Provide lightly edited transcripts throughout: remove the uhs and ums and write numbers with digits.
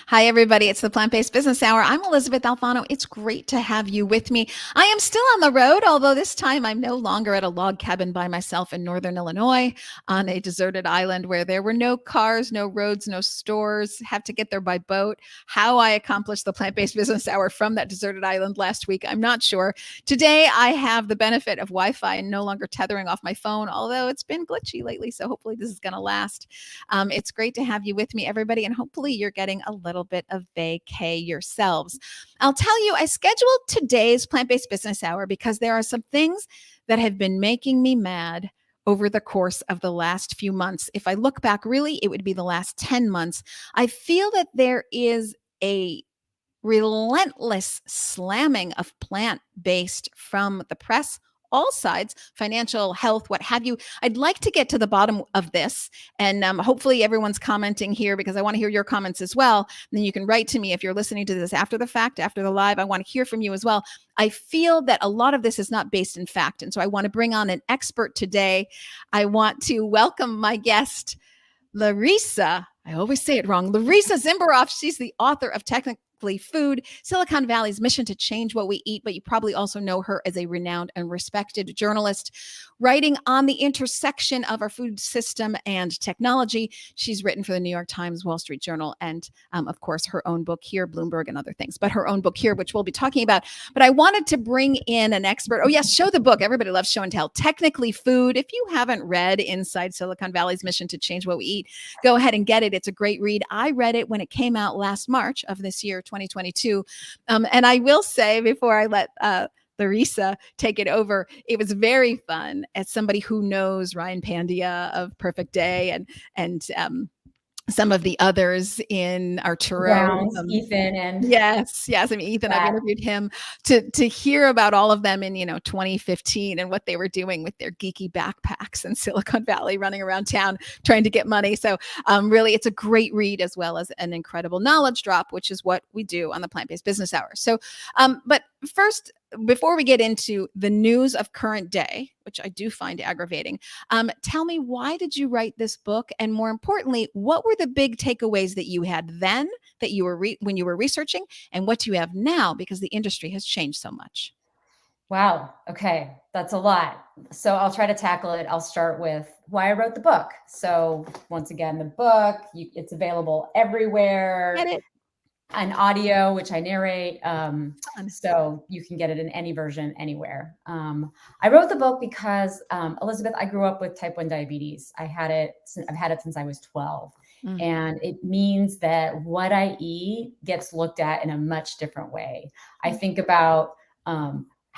Hi, everybody. It's the Plant-Based Business Hour. I'm Elysabeth Alfano. It's great to have you with me. I am still on the road, although this time I'm no longer at a log cabin by myself in Northern Illinois on a deserted island where there were no cars, no roads, no stores, have to get there by boat. How I accomplished the Plant-Based Business Hour from that deserted island last week, I'm not sure. Today, I have the benefit of Wi-Fi and no longer tethering off my phone, although it's been glitchy lately, so hopefully this is going to last. It's great to have you with me, everybody, and hopefully you're getting a little bit of vacay yourselves. I'll tell you, I scheduled today's Plant-Based Business Hour because there are some things that have been making me mad over the course of the last few months. If I look back, really, it would be the last 10 months. I feel that there is a relentless slamming of plant-based from the press, all sides, financial, health, what have you. I'd like to get to the bottom of this, and hopefully everyone's commenting here because I want to hear your comments as well. And then you can write to me if you're listening to this after the fact, after the live. I want to hear from you as well. I feel that a lot of this is not based in fact, and so I want to bring on an expert today. I want to welcome my guest, Larissa. I always say it wrong. Larissa Zimberoff. She's the author of Technically Food, Silicon Valley's Mission to Change What We Eat, but you probably also know her as a renowned and respected journalist writing on the intersection of our food system and technology. She's written for the New York Times, Wall Street Journal, and of course, her own book here, Bloomberg and other things, but her own book here, which we'll be talking about. But I wanted to bring in an expert. Oh yes, show the book. Everybody loves show and tell. Technically Food. If you haven't read Inside Silicon Valley's Mission to Change What We Eat, go ahead and get it. It's a great read. I read it when it came out last March of this year, 2022. And I will say, before I let Larissa take it over, it was very fun as somebody who knows Ryan Pandia of Perfect Day and some of the others in Arturo. Browns, Ethan, and yes. I mean, Ethan, I've interviewed him to hear about all of them in 2015 and what they were doing with their geeky backpacks in Silicon Valley, running around town trying to get money. So really, it's a great read as well as an incredible knowledge drop, which is what we do on the Plant-Based Business Hour. So, but first, before we get into the news of current day, which I do find aggravating, tell me, why did you write this book? And more importantly, what were the big takeaways that you had then that you were when you were researching, and what do you have now, because the industry has changed so much? Wow. Okay. That's a lot. So I'll try to tackle it. I'll start with why I wrote the book. So once again, the book, it's available everywhere. Get it? An audio, which I narrate. So you can get it in any version, anywhere. I wrote the book because, Elizabeth, I grew up with type 1 diabetes. I've had it since I was 12. And it means that what I eat gets looked at in a much different way. I think about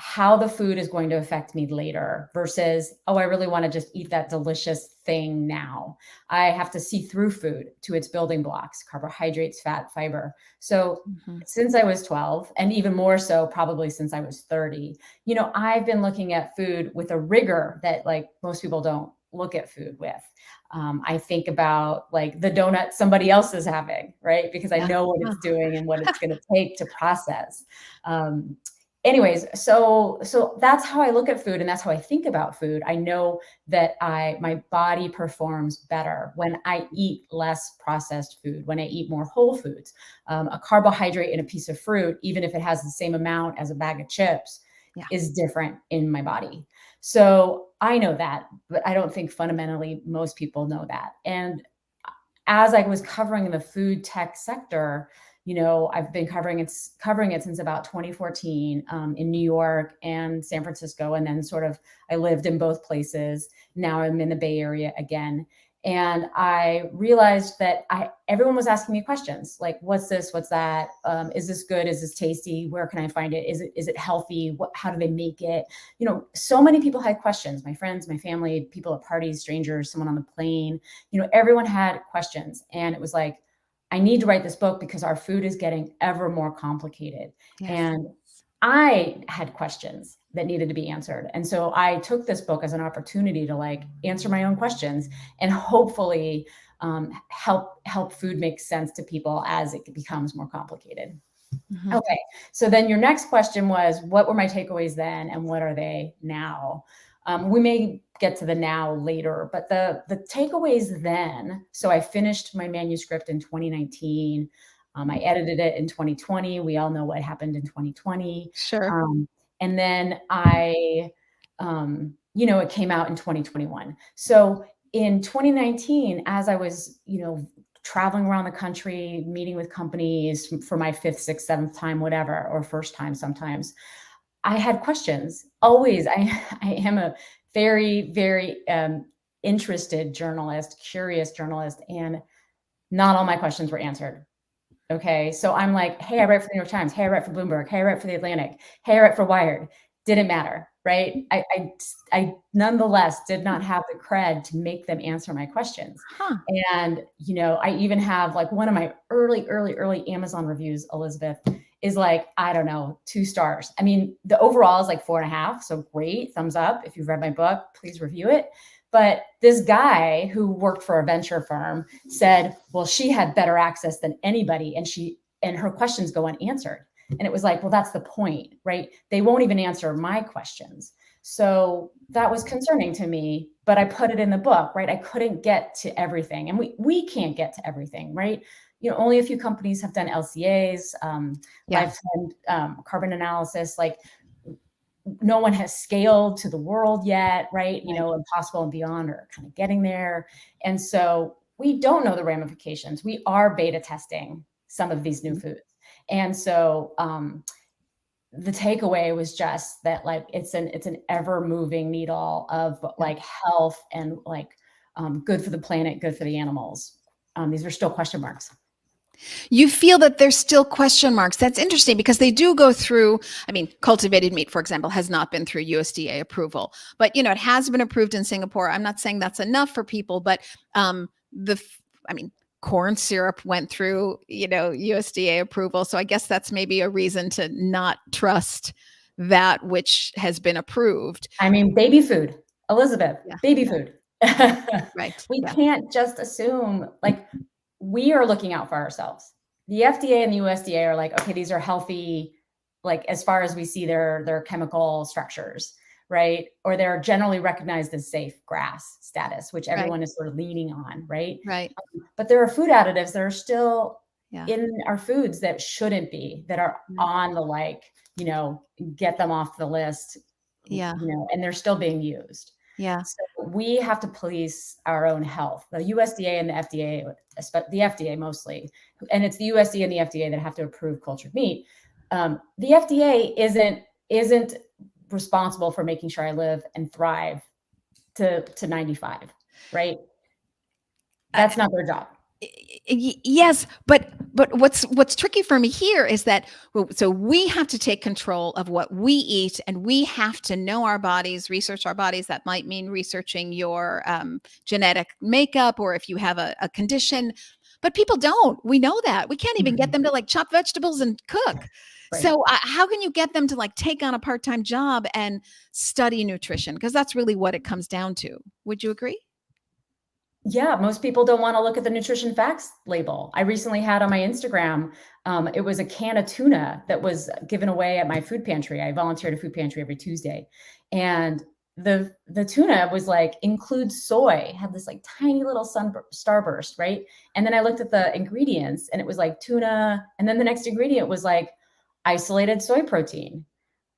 how the food is going to affect me later versus, oh, I really want to just eat that delicious thing now. I have to see through food to its building blocks: carbohydrates, fat, fiber. So since I was 12, and even more so probably since I was 30, I've been looking at food with a rigor that like most people don't look at food with. I think about like the donut somebody else is having, right? Because I know what it's doing and what it's going to take to process. Anyways, so that's how I look at food, and that's how I think about food. I know that my body performs better when I eat less processed food, when I eat more whole foods. A carbohydrate in a piece of fruit, even if it has the same amount as a bag of chips, is different in my body. So I know that, but I don't think fundamentally most people know that. And as I was covering the food tech sector, I've been covering it since about 2014 in New York and San Francisco. And then I lived in both places. Now I'm in the Bay Area again. And I realized that everyone was asking me questions like, what's this? What's that? Is this good? Is this tasty? Where can I find it? Is it healthy? How do they make it? So many people had questions. My friends, my family, people at parties, strangers, someone on the plane, everyone had questions. And it was like, I need to write this book because our food is getting ever more complicated. Yes. And I had questions that needed to be answered. And so I took this book as an opportunity to answer my own questions and hopefully help food make sense to people as it becomes more complicated. Okay. So then your next question was, what were my takeaways then and what are they now? We may get to the now later, but the takeaways then, so I finished my manuscript in 2019. I edited it in 2020. We all know what happened in 2020. Sure. And then it came out in 2021. So in 2019, as I was, traveling around the country, meeting with companies for my fifth, sixth, seventh time, whatever, or first time sometimes, I had questions. Always, I am a very, very interested journalist, curious journalist, and not all my questions were answered. Okay. So I'm like, hey, I write for the New York Times. Hey, I write for Bloomberg. Hey, I write for the Atlantic. Hey, I write for Wired. Didn't matter. Right. I nonetheless did not have the cred to make them answer my questions. Huh. And, I even have like one of my early Amazon reviews, Elizabeth, is like, I don't know, 2 stars. I mean, the overall is like 4.5. So great. Thumbs up. If you've read my book, please review it. But this guy who worked for a venture firm said, well, she had better access than anybody. And her questions go unanswered. And it was like, well, that's the point, right? They won't even answer my questions. So that was concerning to me, but I put it in the book, right? I couldn't get to everything, and we can't get to everything, right? Only a few companies have done LCAs, lifetime carbon analysis. Like, no one has scaled to the world yet, right? Impossible and Beyond are kind of getting there. And so we don't know the ramifications. We are beta testing some of these new foods. And so the takeaway was just that, like, it's an ever moving needle of like health and like good for the planet, good for the animals. These are still question marks. You feel that there's still question marks. That's interesting because they do go through, cultivated meat, for example, has not been through USDA approval, but it has been approved in Singapore. I'm not saying that's enough for people, but corn syrup went through, USDA approval. So I guess that's maybe a reason to not trust that which has been approved. Baby food, Elizabeth, baby food. Right. We can't just assume, like, we are looking out for ourselves. The FDA and the USDA are like, okay, these are healthy, like, as far as we see their chemical structures, right? Or they're generally recognized as safe GRAS status, which everyone is sort of leaning on, right? Right. But there are food additives that are still in our foods that shouldn't be, that are on the, like, get them off the list, and they're still being used. Yeah. So we have to police our own health. The USDA and the FDA, the FDA mostly, and it's the USDA and the FDA that have to approve cultured meat. The FDA isn't responsible for making sure I live and thrive to 95, right? That's not their job. Yes, but what's tricky for me here is that, so we have to take control of what we eat, and we have to know our bodies, research our bodies. That might mean researching your genetic makeup, or if you have a condition. But people don't. We know that. We can't even get them to, like, chop vegetables and cook. Right. So how can you get them to, like, take on a part-time job and study nutrition? Because that's really what it comes down to. Would you agree? Yeah, most people don't want to look at the nutrition facts label. I recently had on my Instagram, it was a can of tuna that was given away at my food pantry. I volunteer at a food pantry every Tuesday. And the tuna was like, includes soy, had this like tiny little starburst, right? And then I looked at the ingredients and it was like tuna. And then the next ingredient was like isolated soy protein.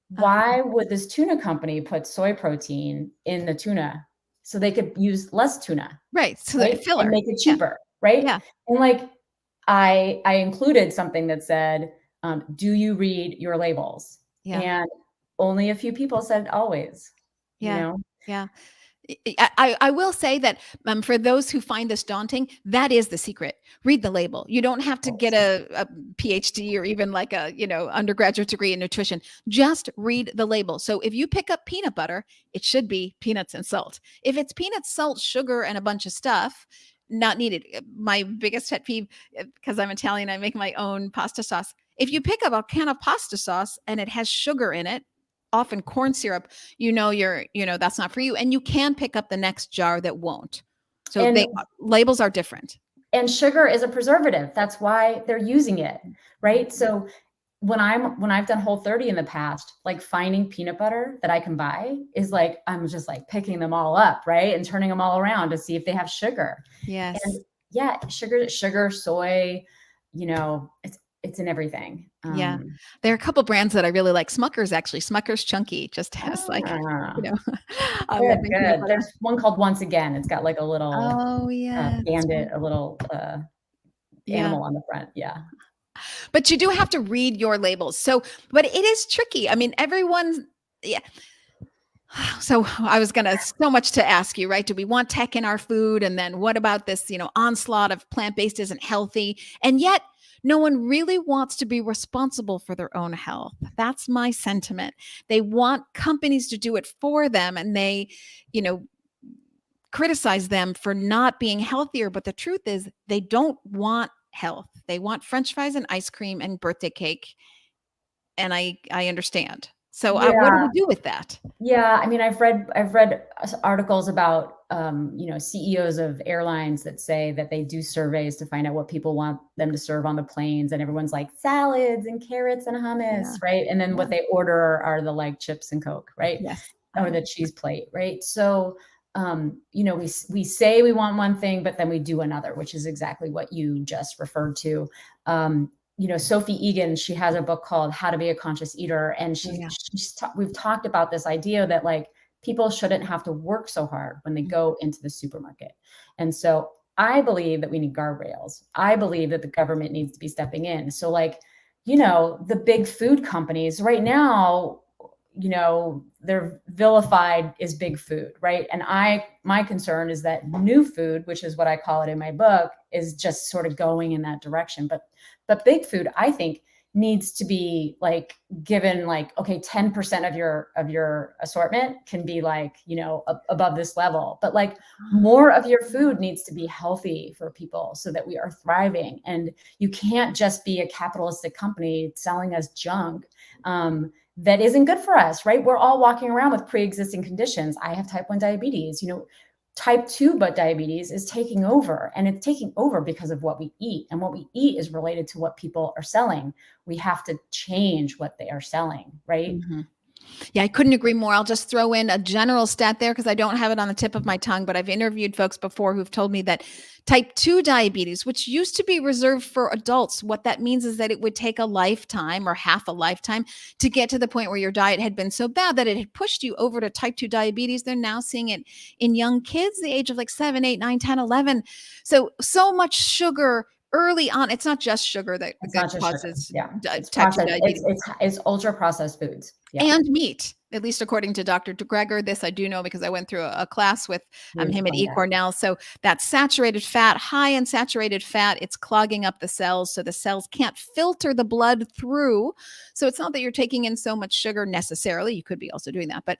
Why would this tuna company put soy protein in the tuna? So they could use less tuna. Right. So right? Filler. And make it cheaper. Right. Yeah. And like, I included something that said, do you read your labels? Yeah. And only a few people said always. Yeah. Yeah. I will say that for those who find this daunting, that is the secret. Read the label. You don't have to get a PhD or even like a, undergraduate degree in nutrition. Just read the label. So if you pick up peanut butter, it should be peanuts and salt. If it's peanuts, salt, sugar, and a bunch of stuff, not needed. My biggest pet peeve, because I'm Italian, I make my own pasta sauce. If you pick up a can of pasta sauce and it has sugar in it, often corn syrup, that's not for you. And you can pick up the next jar that won't. So labels are different. And sugar is a preservative. That's why they're using it, right? So when I've done Whole30 in the past, like finding peanut butter that I can buy is like, I'm just like picking them all up, right? And turning them all around to see if they have sugar. Yes. And yeah, sugar, soy, it's in everything. Yeah. There are a couple brands that I really like. Smucker's actually. Smucker's Chunky just has like, Ah, the good, big peanut good. butter. There's one called Once Again. It's got like a little Oh, yeah. bandit, a little Yeah. animal on the front. Yeah. But you do have to read your labels. So, but it is tricky. I mean, yeah. So I was going to, so much to ask you, right? Do we want tech in our food? And then what about this, onslaught of plant-based isn't healthy? And yet no one really wants to be responsible for their own health. That's my sentiment. They want companies to do it for them, and they, you know, criticize them for not being healthier. But the truth is they don't want health. They want French fries and ice cream and birthday cake. And I understand. So what do Yeah. we do with that? Yeah, I mean, I've read articles about CEOs of airlines that say that they do surveys to find out what people want them to serve on the planes, and everyone's like salads and carrots and hummus, Yeah. right? And then what they order are the like chips and Coke, right? Yes. Or the cheese plate, right? So we say we want one thing, but then we do another, which is exactly what you just referred to. Sophie Egan, she has a book called How to Be a Conscious Eater. And we've talked about this idea that like people shouldn't have to work so hard when they go into the supermarket. And so I believe that we need guardrails. I believe that the government needs to be stepping in. So like, the big food companies right now, they're vilified as big food, right? And my concern is that new food, which is what I call it in my book, is just sort of going in that direction. But big food, I think, needs to be like given like, okay, 10% of your assortment can be like, above this level, but like more of your food needs to be healthy for people so that we are thriving. And you can't just be a capitalistic company selling us junk that isn't good for us, right? We're all walking around with pre-existing conditions. I have type 1 diabetes, type 2 diabetes is taking over, and it's taking over because of what we eat, and what we eat is related to what people are selling. We have to change what they are selling, right? Mm-hmm. Yeah, I couldn't agree more. I'll just throw in a general stat there because I don't have it on the tip of my tongue, but I've interviewed folks before who've told me that type 2 diabetes, which used to be reserved for adults, what that means is that it would take a lifetime or half a lifetime to get to the point where your diet had been so bad that it had pushed you over to type 2 diabetes. They're now seeing it in young kids, the age of like 7, 8, 9, 10, 11. So much sugar early on. It's not just sugar that causes type 2 diabetes. It's ultra processed foods. Yeah. And meat, at least according to Dr. Greger. This I do know because I went through a class with him at Cornell. So that saturated fat, high in saturated fat, it's clogging up the cells. So the cells can't filter the blood through. So it's not that you're taking in so much sugar necessarily. You could be also doing that. But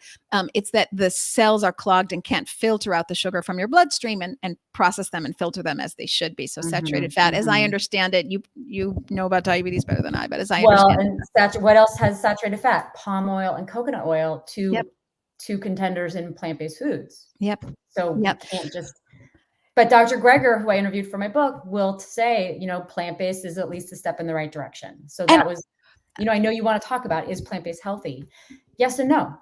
it's that the cells are clogged and can't filter out the sugar from your bloodstream and process them and filter them as they should be. So saturated fat, as I understand it, you know about diabetes better than I, but as I understand it. What else has saturated fat? Palm oil and coconut oil, two contenders in plant-based foods. Yep. So you can't just. But Dr. Greger, who I interviewed for my book, will say, plant-based is at least a step in the right direction. So that was, I know you want to talk about, is plant-based healthy? Yes and no.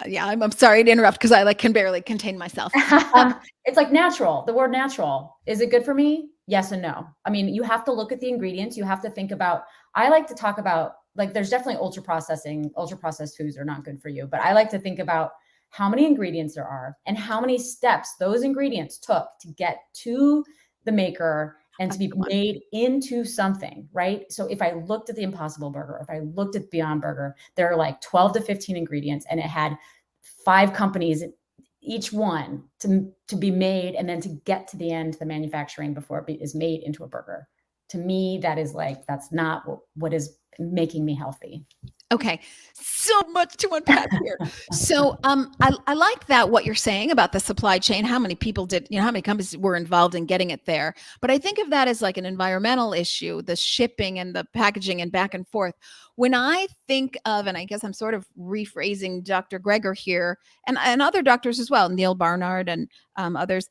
Yeah, I'm sorry to interrupt because I can barely contain myself. It's like natural. The word natural. Is it good for me? Yes and no. I mean, you have to look at the ingredients. You have to think about, I like to talk about, there's definitely ultra processed foods are not good for you. But I like to think about how many ingredients there are and how many steps those ingredients took to get to the maker and to be made into something, right? So if I looked at the Impossible Burger, if I looked at Beyond Burger, there are like 12 to 15 ingredients, and it had 5 companies, each one to be made, and then to get to the end, the manufacturing before it is made into a burger. To me, that's not what is making me healthy. Okay. So much to unpack here. So I like that, what you're saying about the supply chain, how many people did, how many companies were involved in getting it there. But I think of that as like an environmental issue, the shipping and the packaging and back and forth. When I think of, and I guess I'm sort of rephrasing Dr. Greger here and other doctors as well, Neil Barnard and others,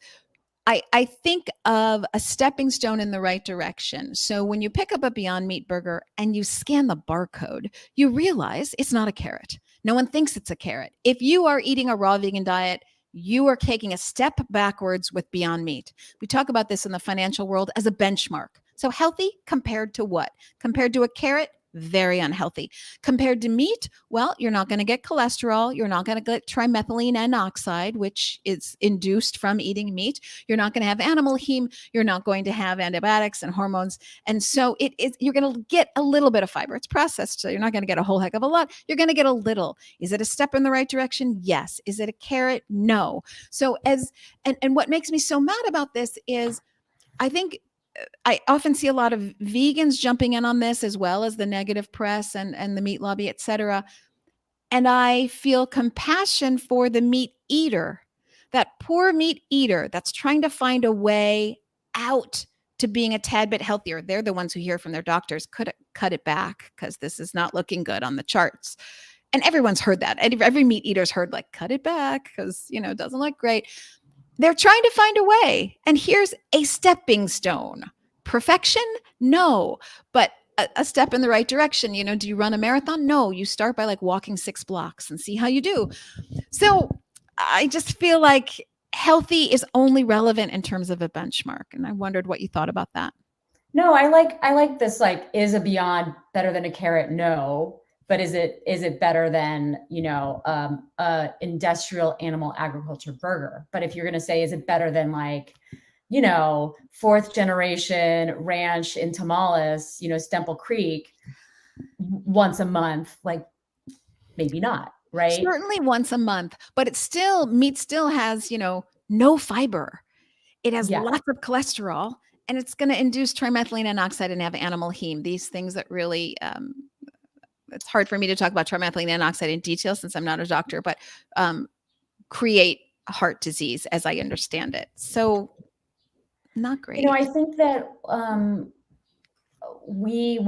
I think of a stepping stone in the right direction. So when you pick up a Beyond Meat burger and you scan the barcode, you realize it's not a carrot. No one thinks it's a carrot. If you are eating a raw vegan diet, you are taking a step backwards with Beyond Meat. We talk about this in the financial world as a benchmark. So healthy compared to what? Compared to a carrot? Very unhealthy. Compared to meat, well, you're not going to get cholesterol. You're not going to get trimethylene N oxide, which is induced from eating meat. You're not going to have animal heme. You're not going to have antibiotics and hormones. And so you're going to get a little bit of fiber. It's processed, so you're not going to get a whole heck of a lot. You're going to get a little. Is it a step in the right direction? Yes. Is it a carrot? No. So and what makes me so mad about this is I think I often see a lot of vegans jumping in on this, as well as the negative press and the meat lobby, et cetera. And I feel compassion for the meat eater, that poor meat eater that's trying to find a way out to being a tad bit healthier. They're the ones who hear from their doctors, cut it back because this is not looking good on the charts. And everyone's heard that. Every meat eater's heard, like, cut it back because, it doesn't look great. They're trying to find a way. And here's a stepping stone. Perfection? No. But a step in the right direction. Do you run a marathon? No. You start by walking 6 blocks and see how you do. So I just feel like healthy is only relevant in terms of a benchmark. And I wondered what you thought about that. No, I like this, is a Beyond better than a carrot? No. But is it better than, industrial animal agriculture burger? But if you're going to say, is it better than 4th generation ranch in Tamales, Stemple Creek once a month? Maybe not, right? Certainly once a month, but meat still has, no fiber. It has lots of cholesterol, and it's going to induce trimethylene N oxide and have animal heme. These things that really, it's hard for me to talk about trimethylene N oxide in detail since I'm not a doctor, but create heart disease as I understand it. So not great. I think that we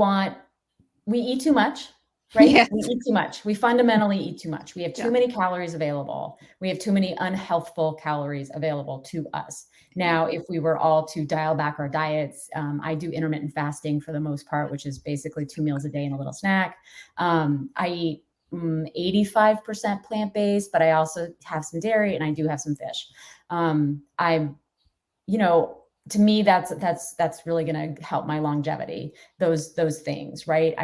eat too much, right? Yes. We eat too much. We fundamentally eat too much. We have too many calories available. We have too many unhealthful calories available to us. Now, if we were all to dial back our diets, I do intermittent fasting for the most part, which is basically 2 meals a day and a little snack. I eat 85% plant-based, but I also have some dairy and I do have some fish. To me, that's really going to help my longevity. Those things, right?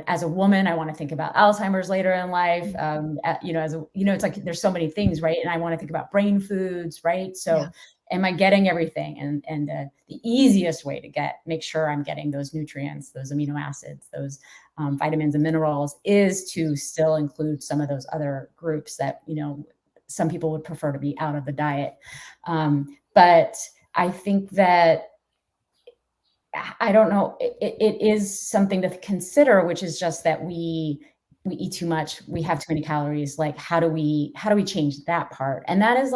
As a woman, I want to think about Alzheimer's later in life. It's like there's so many things, right? And I want to think about brain foods, right? So, am I getting everything? And the easiest way to make sure I'm getting those nutrients, those amino acids, those vitamins and minerals, is to still include some of those other groups that some people would prefer to be out of the diet, but I think that, I don't know, it is something to consider, which is just that we eat too much, we have too many calories. How do we change that part? And that is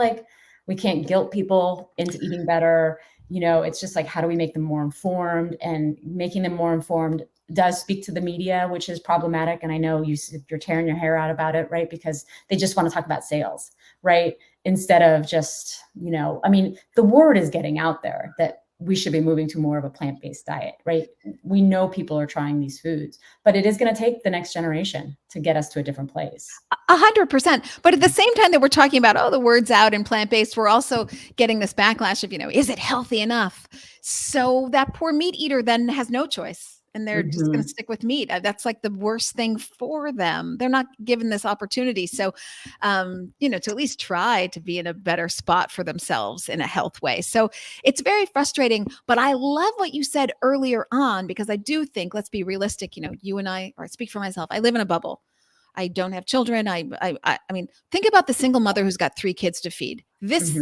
we can't guilt people into eating better. It's just how do we make them more informed? And making them more informed does speak to the media, which is problematic. And I know you're tearing your hair out about it, right? Because they just want to talk about sales, right? Instead of just, the word is getting out there that we should be moving to more of a plant-based diet, right? We know people are trying these foods, but it is going to take the next generation to get us to a different place. 100%. But at the same time that we're talking about, the word's out and plant-based, we're also getting this backlash of, is it healthy enough? So that poor meat eater then has no choice. And they're just going to stick with meat. That's the worst thing for them. They're not given this opportunity. So, to at least try to be in a better spot for themselves in a health way. So it's very frustrating, but I love what you said earlier on, because I do think, let's be realistic, you and I, or I speak for myself, I live in a bubble. I don't have children. I mean, think about the single mother who's got 3 kids to feed. This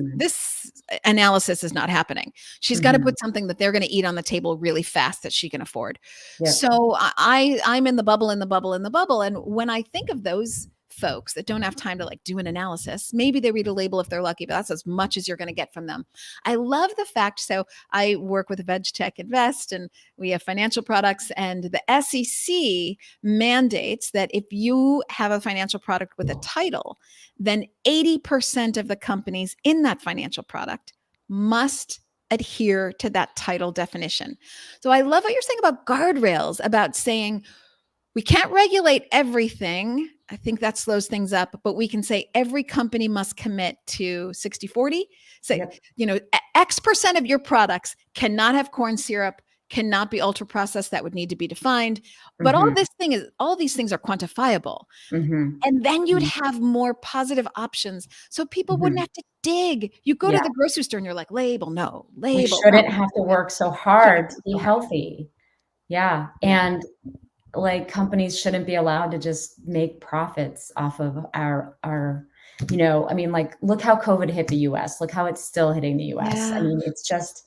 analysis is not happening. She's got to put something that they're going to eat on the table really fast that she can afford. Yep. So I'm in the bubble. And when I think of those folks that don't have time to do an analysis, maybe they read a label if they're lucky, but that's as much as you're going to get from them. I love the fact, so I work with VegTech Invest, and we have financial products, and the SEC mandates that if you have a financial product with a title, then 80% of the companies in that financial product must adhere to that title definition. So I love what you're saying about guardrails, about saying we can't regulate everything. I think that slows things up, but we can say every company must commit to 60-40. So, Yep. X% of your products cannot have corn syrup, cannot be ultra processed. That would need to be defined. But all these things are quantifiable. And then you'd have more positive options. So people wouldn't have to dig. You go to the grocery store and you're like, label, no, label. We shouldn't have to work so hard to be healthy. Yeah. And like companies shouldn't be allowed to just make profits off of our, I mean, like, look how COVID hit the US. Look how it's still hitting the US. Yeah. I mean, it's just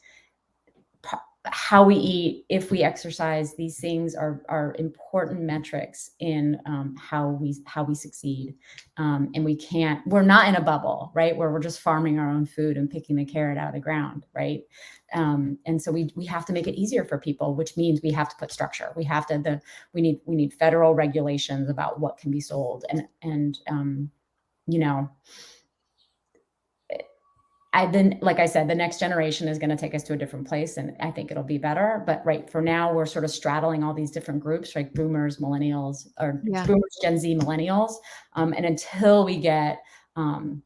how we eat, if we exercise, these things are important metrics in how we succeed. And we're not in a bubble, right? Where we're just farming our own food and picking the carrot out of the ground, right? And so we have to make it easier for people, which means we have to put structure. We have to, we need federal regulations about what can be sold. And like I said, the next generation is going to take us to a different place, and I think it'll be better. But right for now, we're sort of straddling all these different groups, like boomers, millennials, or boomers, Gen Z, millennials. And until we get, Gen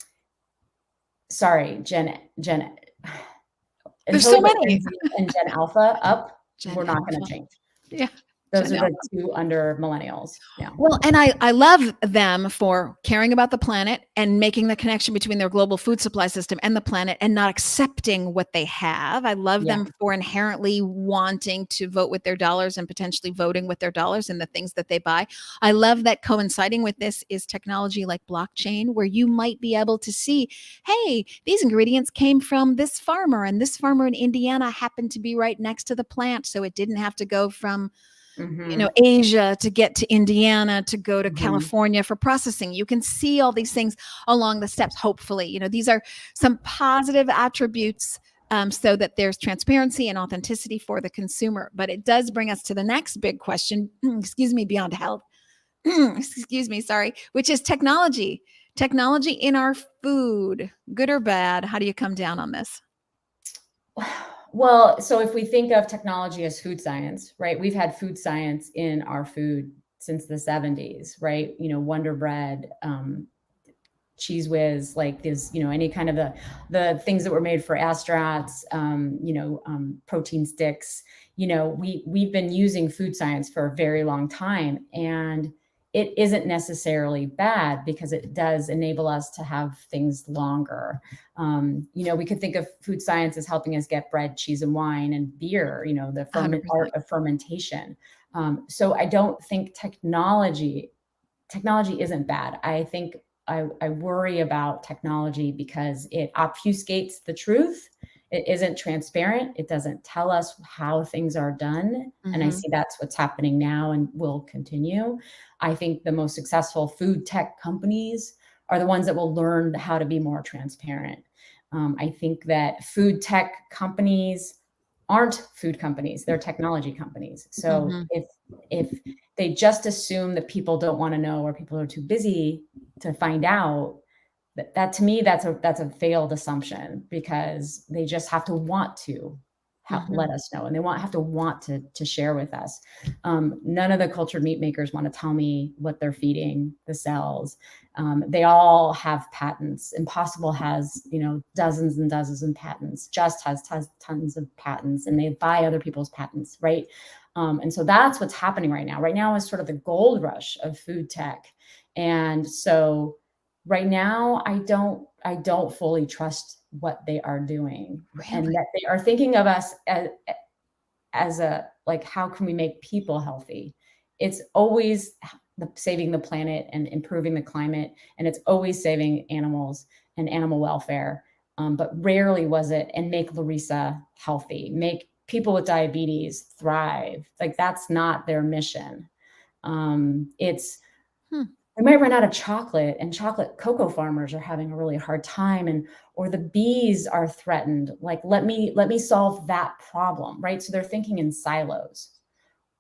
There's so many. And Gen Alpha up, we're not going to change. Yeah. Those are the two under millennials. Yeah. Well, and I love them for caring about the planet and making the connection between their global food supply system and the planet and not accepting what they have. I love them for inherently wanting to vote with their dollars and potentially voting with their dollars in the things that they buy. I love that coinciding with this is technology like blockchain, where you might be able to see, hey, these ingredients came from this farmer, and this farmer in Indiana happened to be right next to the plant. So it didn't have to go from Asia to get to Indiana, to go to California for processing. You can see all these things along the steps. Hopefully, these are some positive attributes so that there's transparency and authenticity for the consumer. But it does bring us to the next big question, beyond health, which is technology. Technology in our food, good or bad? How do you come down on this? Well, so if we think of technology as food science, right? We've had food science in our food since the 70s, right? Wonder Bread, Cheese Whiz, like this, any kind of the things that were made for astronauts, protein sticks. We've been using food science for a very long time, and it isn't necessarily bad because it does enable us to have things longer. We could think of food science as helping us get bread, cheese, and wine, and beer, the art of fermentation. So I don't think technology isn't bad. I think I worry about technology because it obfuscates the truth. It isn't transparent. It doesn't tell us how things are done. And I see that's what's happening now and will continue. I think the most successful food tech companies are the ones that will learn how to be more transparent. I think that food tech companies aren't food companies, they're technology companies. So if they just assume that people don't want to know, or people are too busy to find out, that to me, that's a failed assumption, because they just have to want to let us know, and they have to want to share with us. None of the cultured meat makers want to tell me what they're feeding the cells. They all have patents. Impossible has, dozens and dozens of patents. Just has tons of patents, and they buy other people's patents, right? And so that's what's happening right now. Right now is sort of the gold rush of food tech. And so right now, I don't fully trust what they are doing, and that they are thinking of us as how can we make people healthy? It's always saving the planet and improving the climate, and it's always saving animals and animal welfare. But rarely was it, and make Larissa healthy, make people with diabetes thrive. Like, that's not their mission. It's we might run out of chocolate, and cocoa farmers are having a really hard time, or the bees are threatened. Like, let me solve that problem, right? So they're thinking in silos,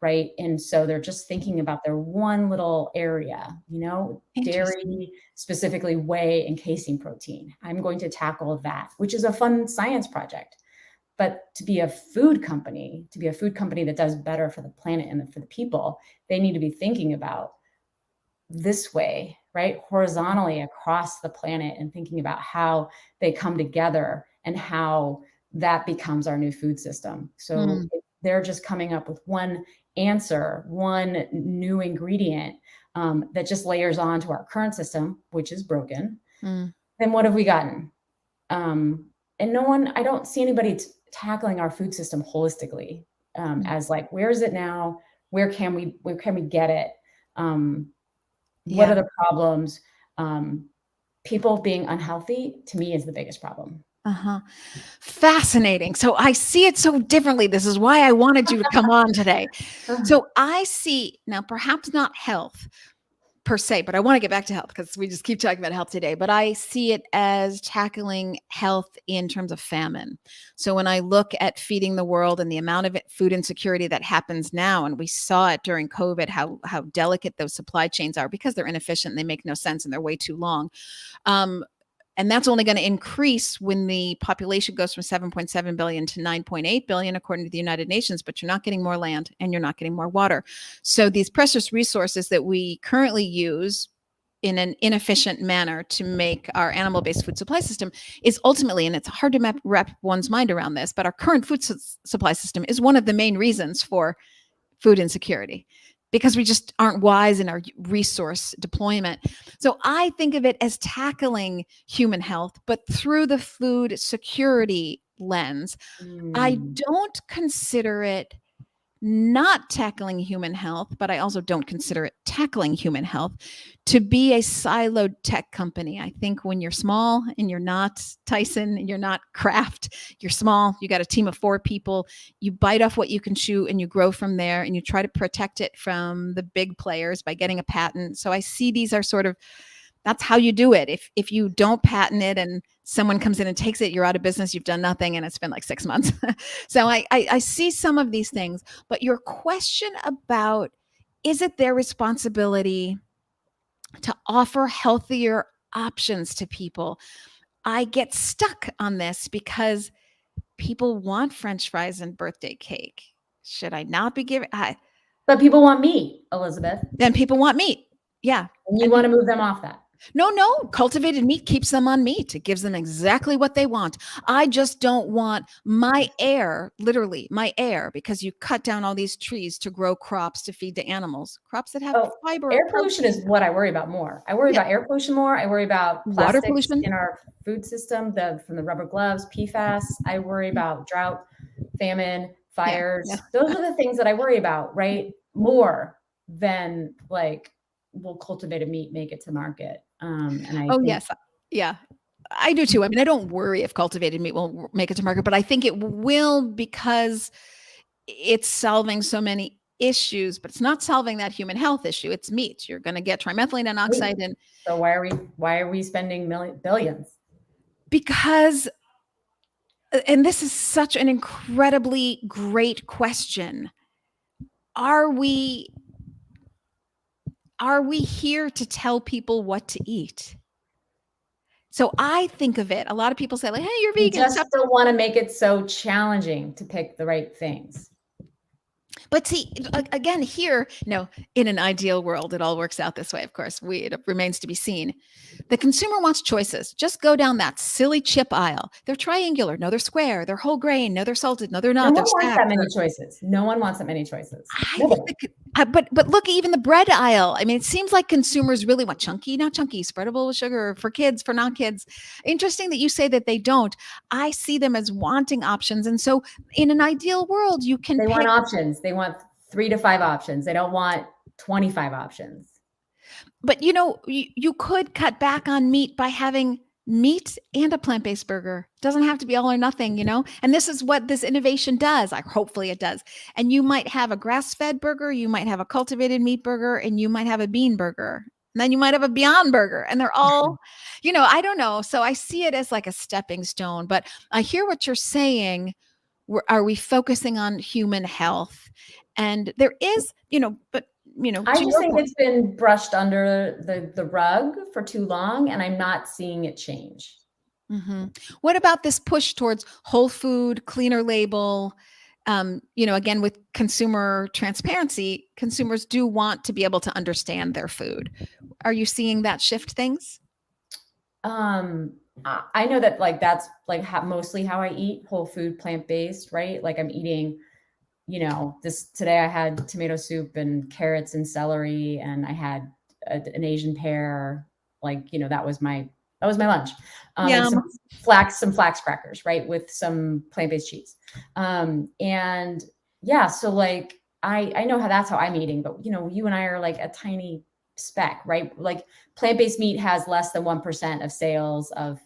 right? And so they're just thinking about their one little area, dairy, specifically whey and casein protein. I'm going to tackle that, which is a fun science project. But to be a food company that does better for the planet and for the people, they need to be thinking about this way, right? Horizontally across the planet, and thinking about how they come together and how that becomes our new food system. So they're just coming up with one answer, one new ingredient that just layers on to our current system, which is broken. Then what have we gotten? And no one, I don't see anybody tackling our food system holistically as like, where is it now? Where can we get it? What are the problems? People being unhealthy, to me, is the biggest problem. Fascinating. So I see it so differently. This is why I wanted you to come on today. So I see now, perhaps not health per se, but I want to get back to health because we just keep talking about health today. But I see it as tackling health in terms of famine. So when I look at feeding the world and the amount of food insecurity that happens now, and we saw it during COVID, how delicate those supply chains are because they're inefficient and they make no sense and they're way too long. And that's only going to increase when the population goes from 7.7 billion to 9.8 billion, according to the United Nations, but you're not getting more land and you're not getting more water. So these precious resources that we currently use in an inefficient manner to make our animal-based food supply system is ultimately, and it's hard to wrap one's mind around this, but our current food supply system is one of the main reasons for food insecurity, because we just aren't wise in our resource deployment. So I think of it as tackling human health, but through the food security lens. I don't consider it not tackling human health, but I also don't consider it tackling human health to be a siloed tech company. I think when you're small and you're not Tyson and you're not Kraft, you're small, you got a team of 4 people, you bite off what you can chew and you grow from there, and you try to protect it from the big players by getting a patent. So I see these are sort of, that's how you do it. If you don't patent it and someone comes in and takes it, you're out of business, you've done nothing, and it's been like 6 months. So I see some of these things, but your question about, is it their responsibility to offer healthier options to people? I get stuck on this because people want French fries and birthday cake. Should I not be giving? But people want meat, Elizabeth. Then people want meat. Yeah. And you want to move them off that. No, cultivated meat keeps them on meat. It gives them exactly what they want. I just don't want my air, literally my air, because you cut down all these trees to grow crops to feed the animals, crops that have fiber. Air pollution is what I worry about more. I worry about air pollution more. I worry about water pollution in our food system, from the rubber gloves, PFAS. I worry about drought, famine, fires. Those are the things that I worry about, right? More than like, will cultivated meat make it to market? Yes. Yeah, I do too. I mean, I don't worry if cultivated meat will make it to market, but I think it will, because it's solving so many issues, but it's not solving that human health issue. It's meat. You're going to get trimethylene oxide. And so why are we spending billions? Because, and this is such an incredibly great question. Are we here to tell people what to eat? So I think of it, a lot of people say like, hey, you're vegan. You just don't want to make it so challenging to pick the right things. But see, again, here, in an ideal world, it all works out this way. Of course, it remains to be seen. The consumer wants choices. Just go down that silly chip aisle. They're triangular. No, they're square. They're whole grain. No, they're salted. No, they're not. No one wants that many choices. No one wants that many choices. But look, even the bread aisle. I mean, it seems like consumers really want chunky, not chunky, spreadable with sugar, for kids, for non-kids. Interesting that you say that they don't. I see them as wanting options. And so in an ideal world, they want options. They want 3 to 5 options. They don't want 25 options. But you could cut back on meat by having meat and a plant-based burger. It doesn't have to be all or nothing, and this is what this innovation does. Hopefully it does. And you might have a grass-fed burger, you might have a cultivated meat burger, and you might have a bean burger. And then you might have a Beyond Burger, and they're all, I don't know. So I see it as like a stepping stone, but I hear what you're saying. Are we focusing on human health? And there is, but I just think it's been brushed under the rug for too long, and I'm not seeing it change. Mm-hmm. What about this push towards whole food, cleaner label? again, with consumer transparency, consumers do want to be able to understand their food. Are you seeing that shift things? I know that like that's like mostly how I eat, whole food, plant-based, right? Like I'm eating, this today I had tomato soup and carrots and celery, and I had an Asian pear. Like, that was my lunch. And some flax crackers, right? With some plant-based cheese. And yeah, so like, I know that's how I'm eating, but you and I are like a tiny speck, right? Like plant-based meat has less than 1% of sales of,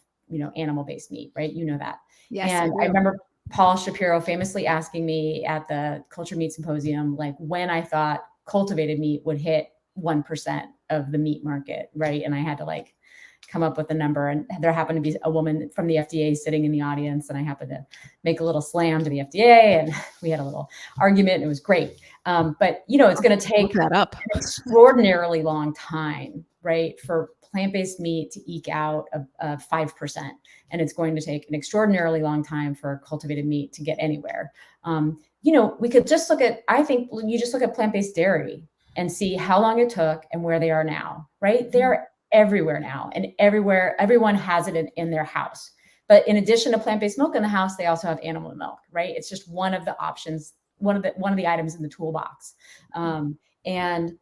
animal-based meat, right? You know that. Yes, and I remember Paul Shapiro famously asking me at the Culture Meat Symposium, like when I thought cultivated meat would hit 1% of the meat market, right? And I had to like come up with a number, and there happened to be a woman from the FDA sitting in the audience, and I happened to make a little slam to the FDA, and we had a little argument, and it was great. But it's going to take an extraordinarily long time, right, for plant-based meat to eke out a 5%. And it's going to take an extraordinarily long time for cultivated meat to get anywhere. We could just I think you just look at plant-based dairy and see how long it took and where they are now, right? They're everywhere now, and everyone has it in their house. But in addition to plant-based milk in the house, they also have animal milk, right? It's just one of the options, one of the items in the toolbox. And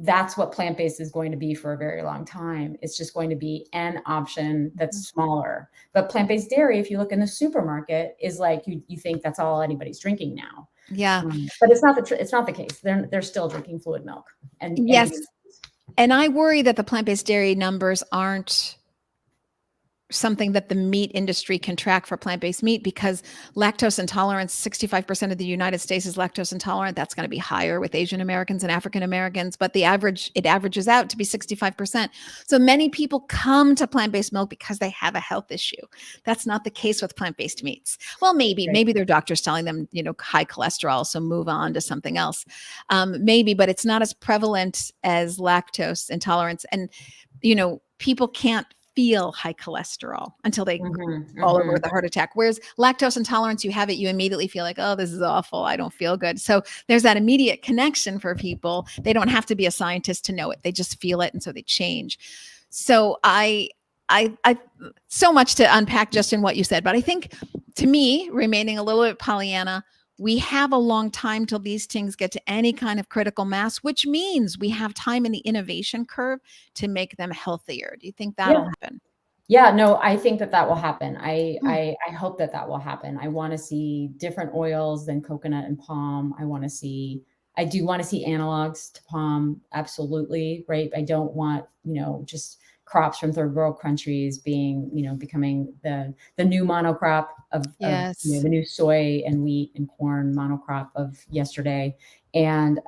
that's what plant-based is going to be for a very long time. It's just going to be an option that's smaller. But plant-based dairy, if you look in the supermarket, is like you think that's all anybody's drinking now. Yeah, but it's not the case. They're still drinking fluid milk. And yes, and I worry that the plant-based dairy numbers aren't something that the meat industry can track for plant-based meat, because lactose intolerance, 65% of the United States is lactose intolerant. That's going to be higher with Asian Americans and African Americans, but it averages out to be 65%. So many people come to plant-based milk because they have a health issue. That's not the case with plant-based meats. Well, maybe their doctor's telling them, high cholesterol, so move on to something else. Maybe, but it's not as prevalent as lactose intolerance. And, people can't feel high cholesterol until they fall over with a heart attack. Whereas lactose intolerance, you have it, you immediately feel like, oh, this is awful. I don't feel good. So there's that immediate connection for people. They don't have to be a scientist to know it. They just feel it. And so they change. So I so much to unpack just in what you said, but I think, to me, remaining a little bit Pollyanna, we have a long time till these things get to any kind of critical mass, which means we have time in the innovation curve to make them healthier. Do you think that'll happen? Yeah, no, I think that will happen. I hope that will happen. I want to see different oils than coconut and palm. I do want to see analogs to palm. Absolutely. Right. I don't want, just crops from third world countries being, becoming the new monocrop of the new soy and wheat and corn monocrop of yesterday. And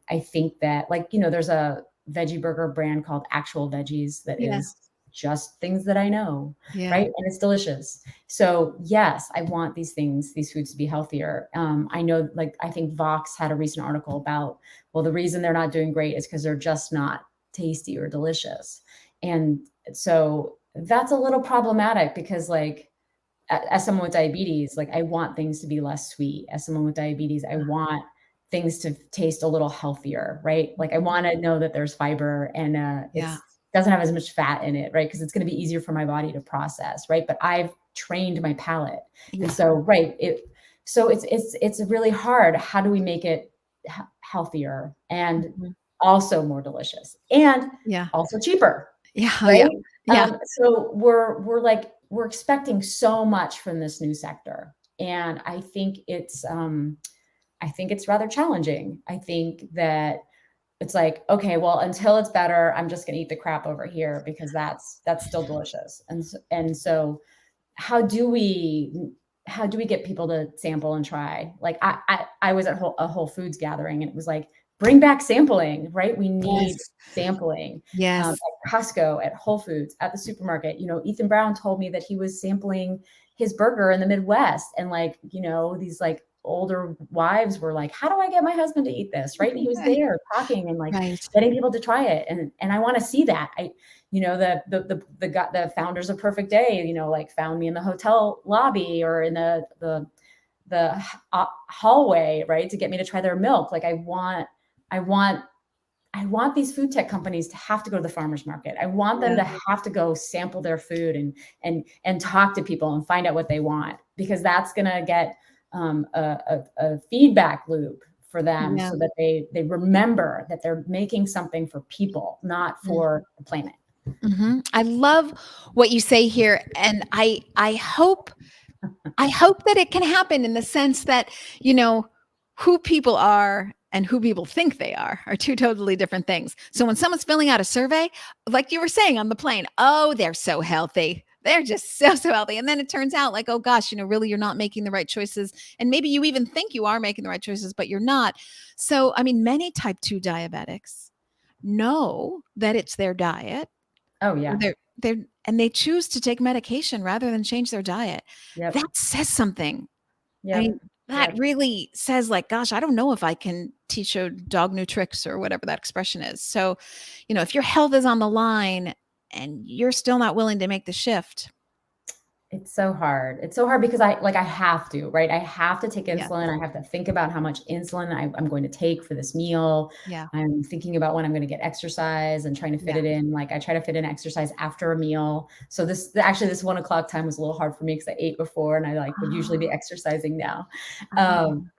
I think that, there's a veggie burger brand called Actual Veggies that is just things that I know, right? And it's delicious. So yes, I want these foods to be healthier. I know, I think Vox had a recent article about, well, the reason they're not doing great is because they're just not tasty or delicious. And so that's a little problematic, because as someone with diabetes, I want things to be less sweet. As someone with diabetes, I want things to taste a little healthier, right? I want to know that there's fiber and it doesn't have as much fat in it, right? Because it's going to be easier for my body to process, right? But I've trained my palate. And so, it's really hard. How do we make it healthier and also more delicious and also cheaper? So we're expecting so much from this new sector, and I think it's rather challenging. I think that it's okay, well, until it's better, I'm just going to eat the crap over here because that's still delicious. And so how do we get people to sample and try? I was at a Whole Foods gathering, and it was bring back sampling, right? We need sampling. At Costco, at Whole Foods, at the supermarket. Ethan Brown told me that he was sampling his burger in the Midwest, and these older wives were how do I get my husband to eat this? Right. And he was there talking and getting people to try it. And I want to see that. The founders of Perfect Day, found me in the hotel lobby or in the hallway, right, to get me to try their milk. Like I want these food tech companies to have to go to the farmer's market. I want them to have to go sample their food and talk to people and find out what they want, because that's going to get a feedback loop for them, so that they remember that they're making something for people, not for the planet. I love what you say here. And I hope that it can happen, in the sense that, who people are and who people think they are two totally different things. So when someone's filling out a survey, like you were saying on the plane, oh, they're so healthy. They're just so healthy. And then it turns out like, oh gosh, really, you're not making the right choices. And maybe you even think you are making the right choices, but you're not. So, I mean, many type 2 diabetics know that it's their diet. Oh yeah. And they choose to take medication rather than change their diet. Yep. That says something. Yep. I mean, that really says like, gosh, I don't know if I can teach a dog new tricks, or whatever that expression is. So, if your health is on the line and you're still not willing to make the shift. It's so hard. It's so hard because I have to, right? I have to take insulin. I have to think about how much insulin I'm going to take for this meal. Yeah. I'm thinking about when I'm going to get exercise and trying to fit it in. Like I try to fit in exercise after a meal. So this 1 o'clock time was a little hard for me because I ate before, and I would usually be exercising now.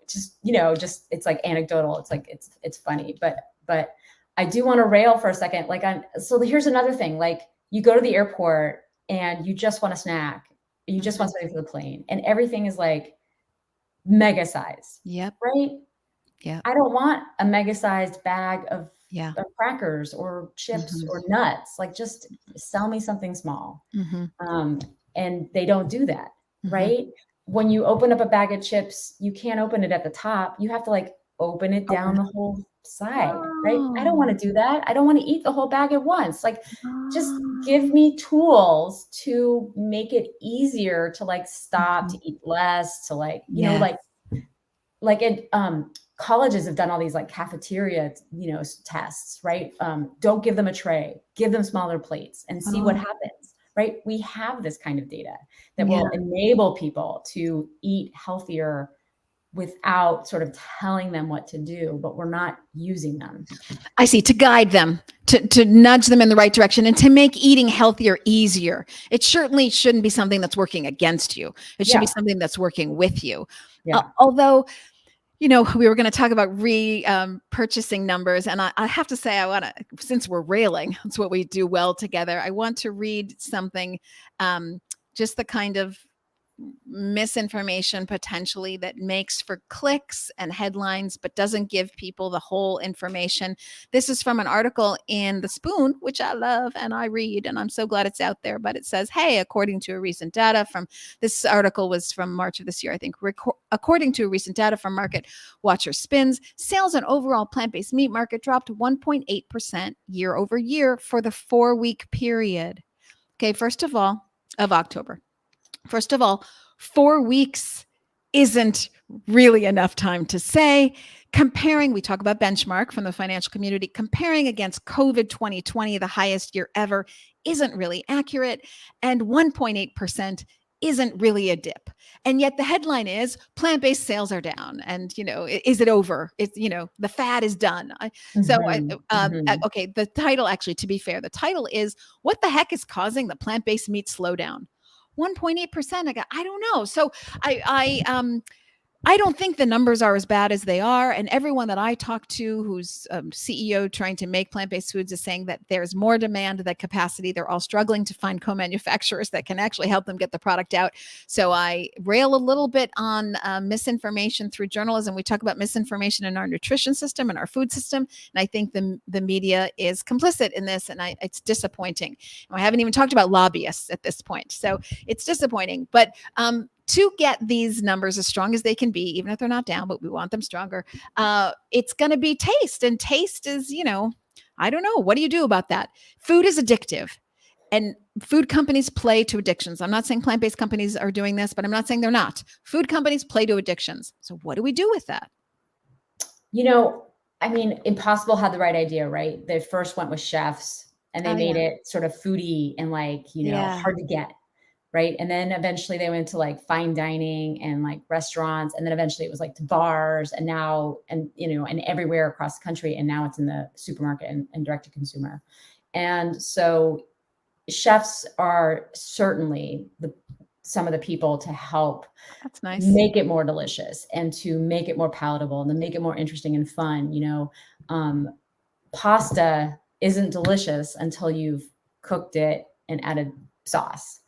Just it's like anecdotal. It's like, it's funny, but I do want to rail for a second. So here's another thing. Like you go to the airport and you just want a snack. You just want something for the plane, and everything is like mega size. Yep. Right. Yeah. I don't want a mega sized bag of crackers or chips or nuts. Like just sell me something small. And they don't do that. Right. When you open up a bag of chips, you can't open it at the top. You have to open it down the whole side. Right. I don't want to do that. I don't want to eat the whole bag at once. Just give me tools to make it easier to stop, to eat less, to colleges have done all these cafeteria, tests, right? Don't give them a tray, give them smaller plates and see what happens, right? We have this kind of data that will enable people to eat healthier without sort of telling them what to do, but we're not using them. I see, to guide them, to nudge them in the right direction, and to make eating healthier easier. It certainly shouldn't be something that's working against you. It should be something that's working with you. Although, we were going to talk about repurchasing numbers. And I have to say, since we're railing, that's what we do well together. I want to read something, just the kind of misinformation potentially that makes for clicks and headlines, but doesn't give people the whole information. This is from an article in The Spoon, which I love and I read, and I'm so glad it's out there. But it says, hey, according to a recent data from this article was from March of this year, I think. According to recent data from Market Watcher Spins, sales in overall plant-based meat market dropped 1.8% year over year for the 4-week period. Okay, of October. First of all, 4 weeks isn't really enough time to say. We talk about benchmark from the financial community, comparing against COVID 2020, the highest year ever, isn't really accurate. And 1.8% isn't really a dip. And yet the headline is plant-based sales are down. And, is it over? It's, the fad is done. Okay. The title, actually, to be fair, the title is, what the heck is causing the plant-based meat slowdown? 1.8%. I don't know. So I don't think the numbers are as bad as they are. And everyone that I talk to who's CEO trying to make plant-based foods is saying that there's more demand than capacity. They're all struggling to find co-manufacturers that can actually help them get the product out. So I rail a little bit on misinformation through journalism. We talk about misinformation in our nutrition system and our food system. And I think the media is complicit in this. And it's disappointing. And I haven't even talked about lobbyists at this point. So it's disappointing. But to get these numbers as strong as they can be, even if they're not down, but we want them stronger, it's going to be taste. And taste is, I don't know. What do you do about that? Food is addictive. And food companies play to addictions. I'm not saying plant-based companies are doing this, but I'm not saying they're not. Food companies play to addictions. So what do we do with that? Impossible had the right idea, right? They first went with chefs and they made it sort of foodie and hard to get. right? And then eventually they went to like fine dining and like restaurants. And then eventually it was like to bars and now, and, and everywhere across the country. And now it's in the supermarket and direct to consumer. And so chefs are certainly some of the people to help That's nice. make it more delicious and to make it more palatable and to make it more interesting and fun. Pasta isn't delicious until you've cooked it and added sauce.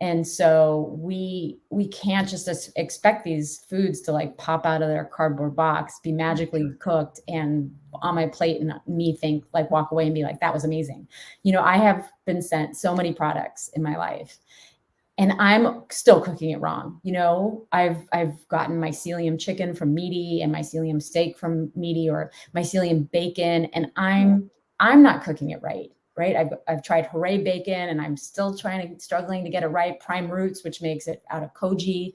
And so we can't just expect these foods to like pop out of their cardboard box, be magically cooked and on my plate, and me think like walk away and be like, that was amazing. I have been sent so many products in my life and I'm still cooking it wrong. I've gotten mycelium chicken from Meaty and mycelium steak from Meaty, or mycelium bacon, and I'm not cooking it right. Right. I've tried Hooray Bacon and I'm still struggling to get it right. Prime Roots, which makes it out of koji.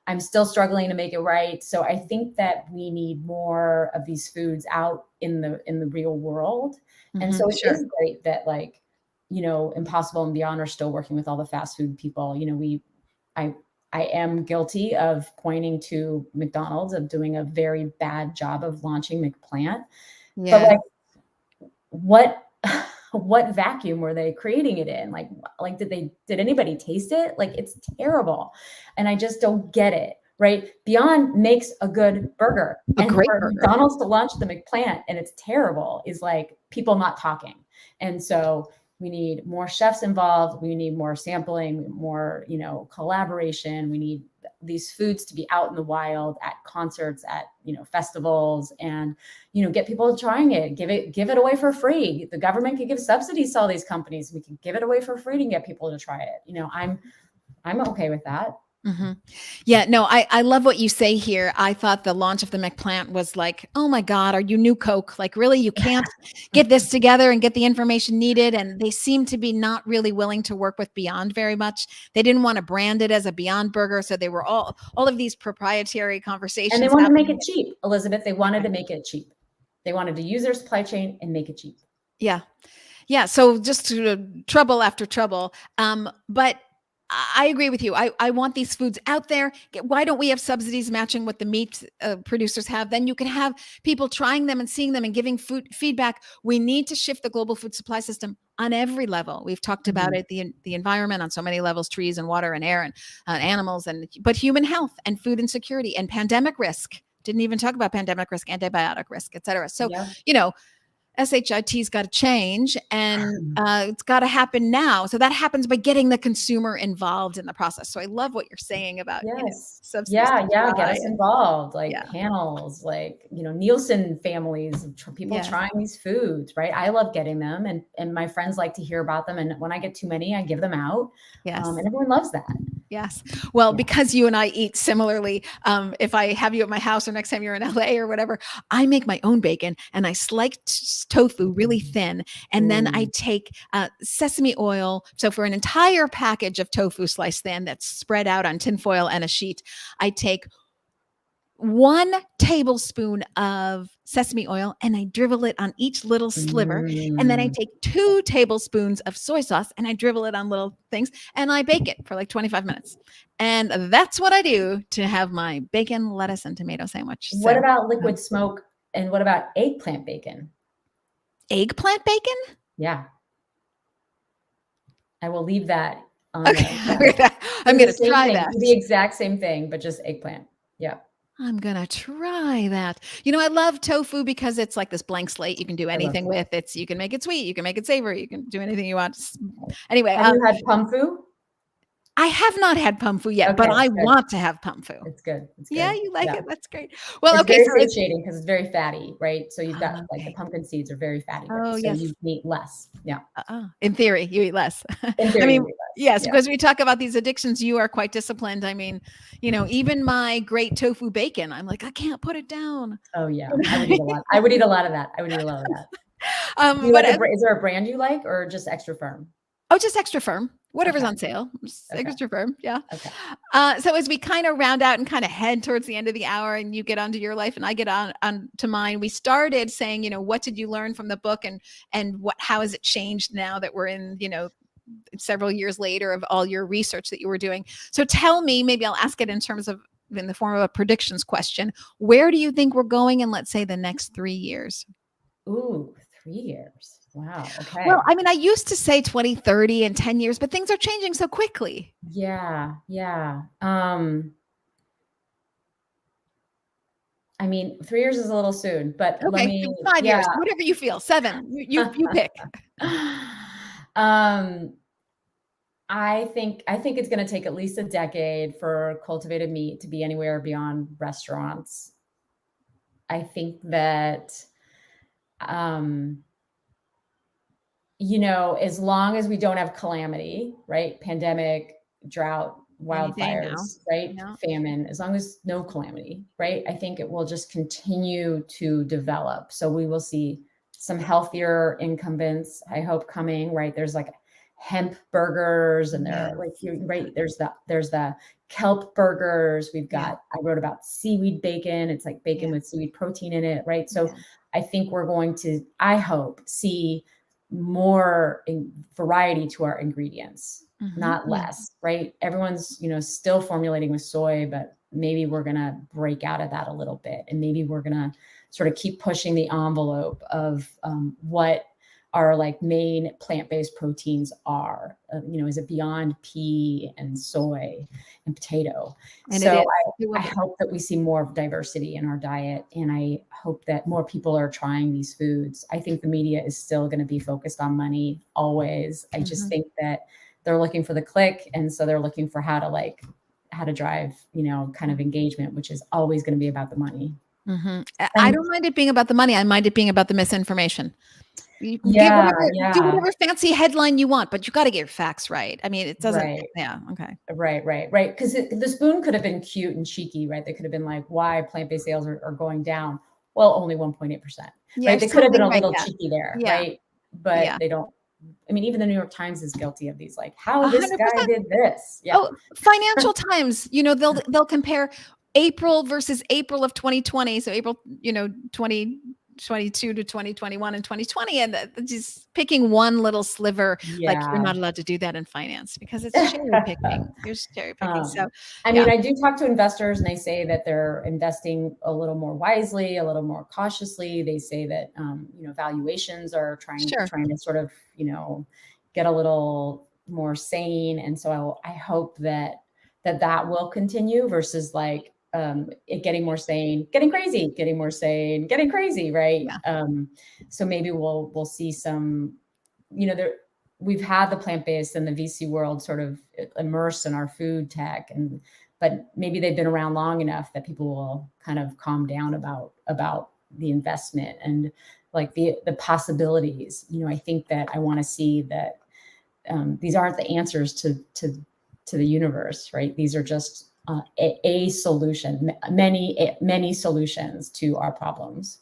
I'm still struggling to make it right. So I think that we need more of these foods out in the real world. And so it is great that like, Impossible and Beyond are still working with all the fast food people. I am guilty of pointing to McDonald's of doing a very bad job of launching McPlant. Yeah. But like, what vacuum were they creating it in? Like did anybody taste it? Like, it's terrible. And I just don't get it. Right. Beyond makes a good burger. A great for burger. McDonald's to launch the McPlant and it's terrible is like people not talking. And so we need more chefs involved. We need more sampling, more, collaboration. We need these foods to be out in the wild at concerts, at, festivals, and, get people trying it, give it away for free. The government could give subsidies to all these companies. We could give it away for free to get people to try it. I'm okay with that. Mm-hmm. Yeah, no, I love what you say here. I thought the launch of the McPlant was like, oh my God, are you New Coke? Like, really, you can't get this together and get the information needed. And they seem to be not really willing to work with Beyond very much. They didn't want to brand it as a Beyond burger. So they were all of these proprietary conversations. And they wanted to make it cheap, Elizabeth. They wanted to make it cheap. They wanted to use their supply chain and make it cheap. Yeah. Yeah. So just trouble after trouble. But I agree with you. I want these foods out there. Why don't we have subsidies matching what the meat producers have? Then you can have people trying them and seeing them and giving food feedback. We need to shift the global food supply system on every level. We've talked about it, the environment on so many levels, trees and water and air and animals, but human health and food insecurity and pandemic risk. Didn't even talk about pandemic risk, antibiotic risk, et cetera. So, SHIT's got to change and it's got to happen now. So that happens by getting the consumer involved in the process. So I love what you're saying about, substance. Get us involved, like panels, like, Nielsen families, people trying these foods, right? I love getting them and my friends like to hear about them. And when I get too many, I give them out. Yes. And everyone loves that. Yes. Well, because you and I eat similarly, if I have you at my house or next time you're in LA or whatever, I make my own bacon and I slice tofu really thin. And then I take sesame oil. So for an entire package of tofu sliced thin that's spread out on tinfoil and a sheet, I take 1 tablespoon of sesame oil and I drizzle it on each little sliver. And then I take 2 tablespoons of soy sauce and I drizzle it on little things and I bake it for like 25 minutes. And that's what I do to have my bacon, lettuce, and tomato sandwich. What about liquid smoke? And what about eggplant bacon? Eggplant bacon? Yeah. I will leave that on. Okay. I'm going to try that. The exact same thing, but just eggplant. Yeah. I'm going to try that. I love tofu because it's like this blank slate. You can do anything with it. You can make it sweet. You can make it savory. You can do anything you want. Anyway. Have you had pumfu? I have not had pumfu yet, but I want to have pumfu. It's good. Yeah, you like it? That's great. Well, it's very satiating because it's very fatty, right? So you've got like the pumpkin seeds are very fatty. So you eat less. Yeah. In theory, you eat less. In theory, you eat less. Yes, because we talk about these addictions. You are quite disciplined. I mean, even my great tofu bacon, I'm like, I can't put it down. Oh yeah, I would eat a lot. I would eat a lot of that. Is there a brand you like or just Extra Firm? Oh, just Extra Firm. Whatever's on sale. Extra Firm. Yeah. Okay. So as we kind of round out and kind of head towards the end of the hour and you get onto your life and I get on to mine, we started saying, what did you learn from the book and how has it changed now that we're in, several years later of all your research that you were doing. So tell me, maybe I'll ask it in terms of in the form of a predictions question. Where do you think we're going in, let's say, the next 3 years? Ooh, 3 years. Wow. Okay. Well, I mean, I used to say 2030 and 10 years, but things are changing so quickly. Yeah. Yeah. I mean, 3 years is a little soon, but let Okay, me, 5 yeah. years, whatever you feel. 7, you pick. um, I think it's going to take at least a decade for cultivated meat to be anywhere beyond restaurants. I think that, um, as long as we don't have calamity, right? Pandemic, drought, Any day now. wildfires, right? Yeah. Famine, as long as no calamity, right? I think it will just continue to develop. So we will see some healthier incumbents, I hope, coming, right? There's like hemp burgers and they're like, right? There's the kelp burgers. We've got, I wrote about seaweed bacon. It's like bacon with seaweed protein in it, right? So I think we're going to, I hope, see more variety to our ingredients, not less, right? Everyone's, still formulating with soy, but maybe we're going to break out of that a little bit. And maybe we're going to sort of keep pushing the envelope of what our like main plant-based proteins are. Is it beyond pea and soy and potato? And so I hope that we see more diversity in our diet. And I hope that more people are trying these foods. I think the media is still going to be focused on money always. I just think that they're looking for the click. And so they're looking for how to drive, kind of engagement, which is always going to be about the money. I don't mind it being about the money. I mind it being about the misinformation. You can do whatever fancy headline you want, but you got to get your facts right. I mean, it doesn't. Right. Yeah. Okay. Right. Because the spoon could have been cute and cheeky, right? They could have been like, why plant-based sales are going down. Well, only 1.8%, right? They could have been a little cheeky there, right? But they don't. I mean, even the New York Times is guilty of these, like how this 100%. Guy did this. Yeah. Oh, Financial Times, they'll compare April versus April of 2020. So April, 2022 to 2021 and 2020, and just picking one little sliver. Like you're not allowed to do that in finance because it's cherry picking. There's cherry picking. So I mean, I do talk to investors and they say that they're investing a little more wisely, a little more cautiously. They say that valuations are trying to sort of get a little more sane. And so I hope that will continue versus like it getting more sane, getting crazy, getting more sane, getting crazy, right? Yeah. So maybe we'll see some, we've had the plant-based and the VC world sort of immersed in our food tech, but maybe they've been around long enough that people will kind of calm down about the investment and like the possibilities. I think that I want to see that these aren't the answers to the universe, right? These are just a solution, many solutions to our problems.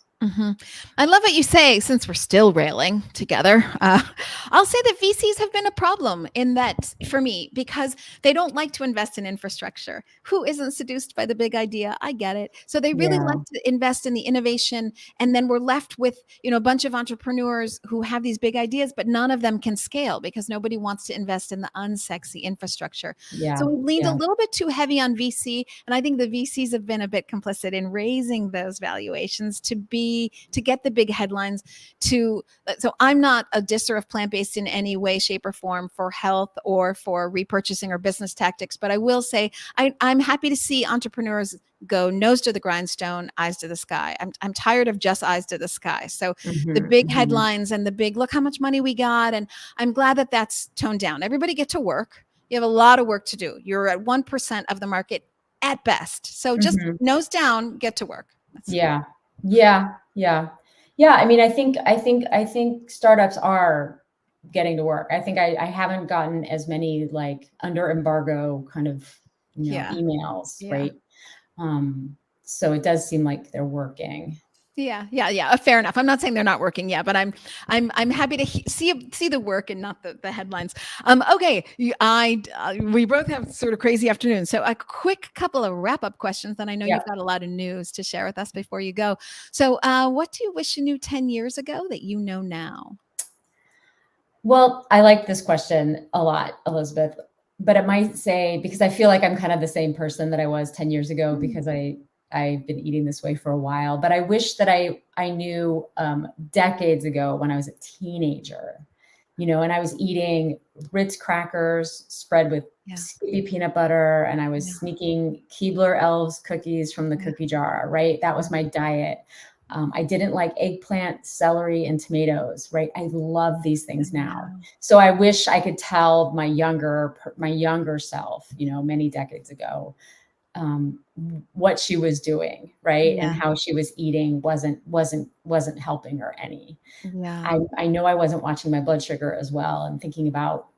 I love what you say, since we're still railing together. I'll say that VCs have been a problem in that for me, because they don't like to invest in infrastructure. Who isn't seduced by the big idea? I get it. So they really like to invest in the innovation. And then we're left with, a bunch of entrepreneurs who have these big ideas, but none of them can scale because nobody wants to invest in the unsexy infrastructure. So we leaned a little bit too heavy on VC. And I think the VCs have been a bit complicit in raising those valuations to get the big headlines. So I'm not a disser of plant-based in any way, shape, or form for health or for repurchasing or business tactics. But I will say I'm happy to see entrepreneurs go nose to the grindstone, eyes to the sky. I'm tired of just eyes to the sky. So the big headlines and the big, look how much money we got. And I'm glad that that's toned down. Everybody get to work. You have a lot of work to do. You're at 1% of the market at best. So just nose down, get to work. Yeah. I mean, I think startups are getting to work. I think I haven't gotten as many like under embargo kind of emails, right? So it does seem like they're working. Yeah. Fair enough. I'm not saying they're not working yet, but I'm happy to see the work and not the headlines. Okay, we both have sort of crazy afternoons, so a quick couple of wrap up questions. Then I know you've got a lot of news to share with us before you go. So, what do you wish you knew 10 years ago that you know now? Well, I like this question a lot, Elizabeth, but it might say, because I feel like I'm kind of the same person that I was 10 years ago, because I've been eating this way for a while, but I wish that I knew decades ago when I was a teenager, and I was eating Ritz crackers spread with Skippy peanut butter, and I was sneaking Keebler Elves cookies from the cookie jar, right? That was my diet. I didn't like eggplant, celery, and tomatoes, right? I love these things now. So I wish I could tell my younger self, many decades ago, what she was doing, right? And how she was eating wasn't helping her any. I know I wasn't watching my blood sugar as well, and thinking about,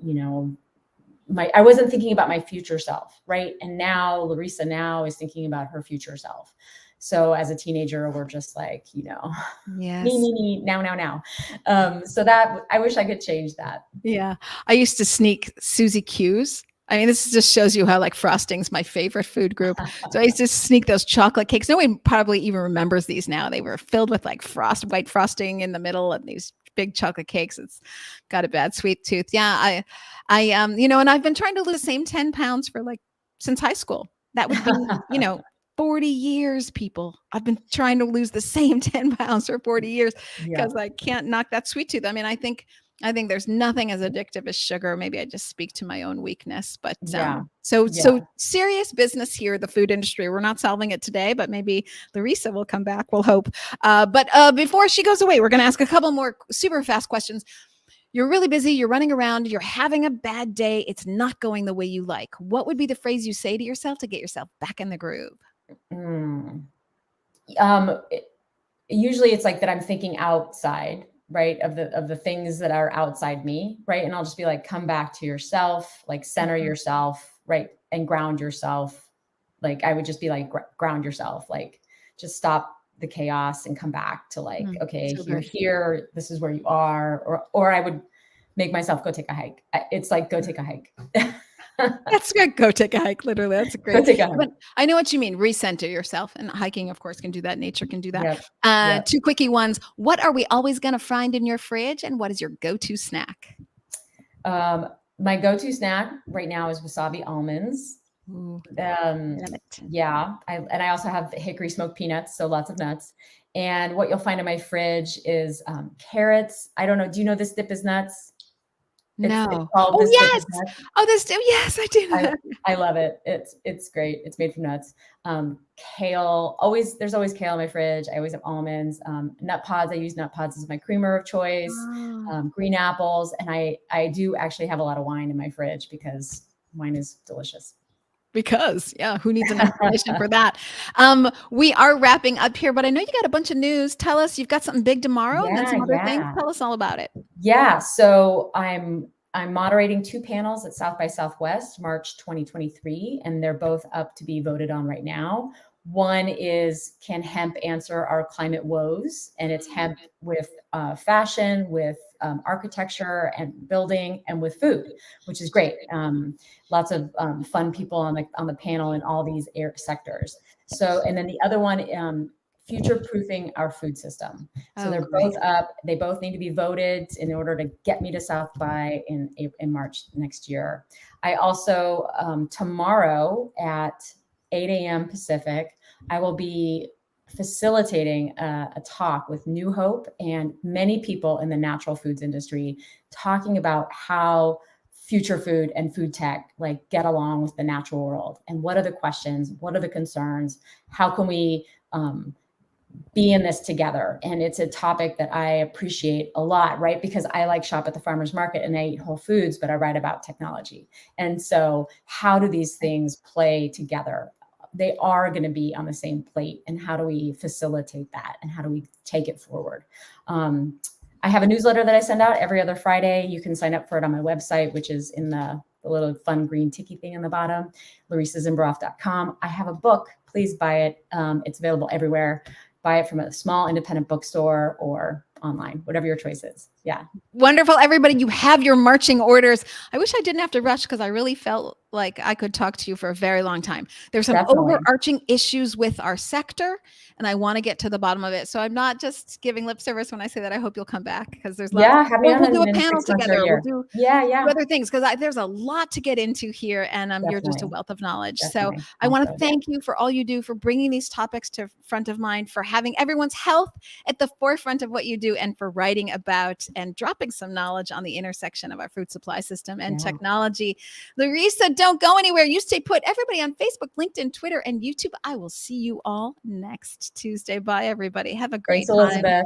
I wasn't thinking about my future self, right? And now Larissa now is thinking about her future self. So as a teenager, we're just like, me, now. So that I wish I could change that. Yeah. I used to sneak Susie Q's. I mean, this just shows you how like frosting's my favorite food group. So I used to sneak those chocolate cakes. No one probably even remembers these now. They were filled with like white frosting in the middle and these big chocolate cakes. It's got a bad sweet tooth. Yeah. And I've been trying to lose the same 10 pounds for like since high school. That would be, 40 years, people. I've been trying to lose the same 10 pounds for 40 years because I can't knock that sweet tooth. I mean, I think there's nothing as addictive as sugar. Maybe I just speak to my own weakness, but so serious business here, the food industry. We're not solving it today, but maybe Larissa will come back. We'll hope. But before she goes away, we're going to ask a couple more super fast questions. You're really busy. You're running around. You're having a bad day. It's not going the way you like. What would be the phrase you say to yourself to get yourself back in the groove? Usually it's like that I'm thinking outside, right, of the things that are outside me, right? And I'll just be like, come back to yourself, like center yourself, right, and ground yourself. Like I would just be like, ground yourself, like just stop the chaos and come back to like, okay, you're here, this is where you are. Or I would make myself go take a hike. It's like, go take a hike. That's good. Go take a hike. Literally. That's great. Go take a hike. But I know what you mean. Recenter yourself. And hiking, of course, can do that. Nature can do that. Yep. Two quickie ones. What are we always going to find in your fridge? And what is your go-to snack? My go-to snack right now is wasabi almonds. Ooh, yeah. I also have hickory smoked peanuts. So lots of nuts. And what you'll find in my fridge is carrots. I don't know. Do you know this dip is nuts? No. Oh, yes. Oh, this dip. Yes, I do. I love it. It's great. It's made from nuts. Kale. There's always kale in my fridge. I always have almonds. Nut pods. I use nut pods as my creamer of choice. Green apples. And I do actually have a lot of wine in my fridge because wine is delicious. Because who needs an explanation for that? We are wrapping up here, but I know you got a bunch of news. Tell us, you've got something big tomorrow and then some other things. Tell us all about it. Yeah. So I'm moderating 2 panels at South by Southwest, March 2023, and they're both up to be voted on right now. One is, can hemp answer our climate woes? And it's hemp with fashion, with architecture and building, and with food, which is great. Lots of fun people on the panel in all these sectors. So, and then the other one, future-proofing our food system. So they're both up. They both need to be voted in order to get me to South by in March next year. I also, tomorrow at 8 a.m. Pacific, I will be facilitating a talk with New Hope and many people in the natural foods industry, talking about how future food and food tech like get along with the natural world, and what are the questions, what are the concerns, how can we be in this together. And it's a topic that I appreciate a lot, right? Because I like shop at the farmer's market and I eat whole foods, but I write about technology. And so how do these things play together? They are going to be on the same plate. And how do we facilitate that? And how do we take it forward? I have a newsletter that I send out every other Friday. You can sign up for it on my website, which is in the little fun green ticky thing on the bottom, LarissaZimberoff.com. I have a book. Please buy it. It's available everywhere. Buy it from a small independent bookstore or online, whatever your choice is. Yeah. Wonderful. Everybody, you have your marching orders. I wish I didn't have to rush because I really felt like I could talk to you for a very long time. There's some Definitely. overarching issues with our sector, and I want to get to the bottom of it. So I'm not just giving lip service when I say that. I hope you'll come back because there's lots. Yeah, happy We'll do a in panel 6 months or a together. We'll year. do Yeah. other things because there's a lot to get into here, and you're just a Definitely. wealth of knowledge. Definitely. So I want to Awesome. thank you for all you do, for bringing these topics to front of mind, for having everyone's health at the forefront of what you do, and for writing about and dropping some knowledge on the intersection of our food supply system and technology. Larissa, don't go anywhere. You stay put. Everybody on Facebook, LinkedIn, Twitter, and YouTube. I will see you all next Tuesday. Bye, everybody. Have a great Thanks, Elizabeth. time.